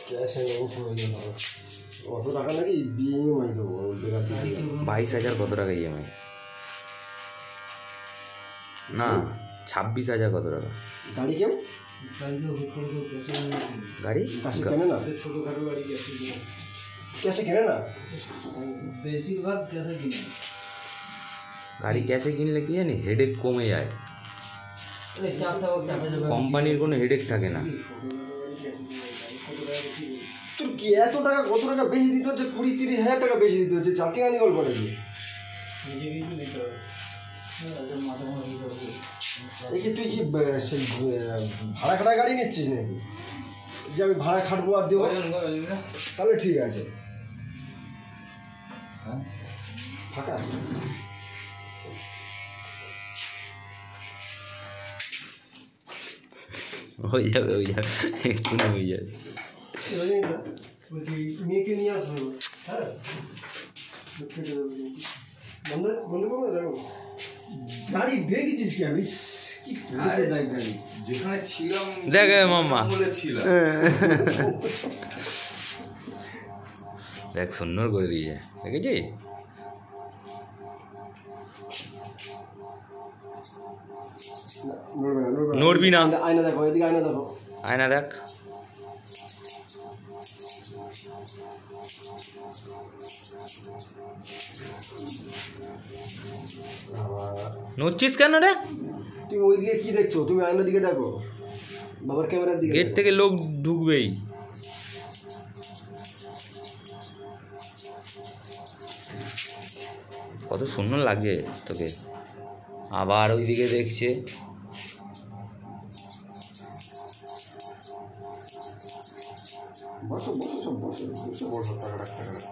ক্যাশে নেবো প্রয়োজন হবে। অত টাকা নাকি ইএমআই দেবো বেকার দিকে। 22,000 কত টাকা ইএমআই? না 26,000 কত টাকা? গাড়ি কেউ গাড়ি ক্যাশে কেনে না, ছোটোখাটো গাড়ি ক্যাশে কিনে, ক্যাশে কেনে না, বেশিরভাগ ক্যাশে কিনে। গাড়ি ক্যাশে কিনলে কি জানি হেডেক কমে যায়, কোম্পানির কোনো হেডেক থাকে না। তোর কি এত টাকা, কত টাকা বেশি দিতে হচ্ছে? 20-30 হাজার টাকা বেশি দিতে হচ্ছে। চাকরি আনি গল্প নাকি? এই কি তুই কি সেই ভাড়া খাটা গাড়ি নিচ্ছিস নাকি, যে আমি ভাড়া খাটবো আর দেবো? তাহলে ঠিক আছে, ফাঁকা হয়ে যাবে এক্ষুনি হয়ে যাবে। বলছি মেয়েকে নিয়ে আসবো। হ্যাঁ বন্ধ করবো দেখো গাড়ি দেখেছিস কি? আমি কি গাড়ি যেখানে ছিলাম দেখে মামা ছিলাম দেখ সুন্দর করে দিয়েছে, দেখেছি? নড়বি না। আয়না দেখো, এদিকে আয়না দেখো, আয়না দেখ। নড়ছিস কেন রে? তুমি ওইদিকে কি দেখছো? তুমি আয়নার দিকে দেখো, বাবার ক্যামেরার দিকে। গেট থেকে লোক ঢুকবেই। কত সুন্দর লাগছে তোকে। আবার ওইদিকে দেখছে। বসো বসো, সব বসো বসো বসো, টাকা রাখ, টাকা রাখ।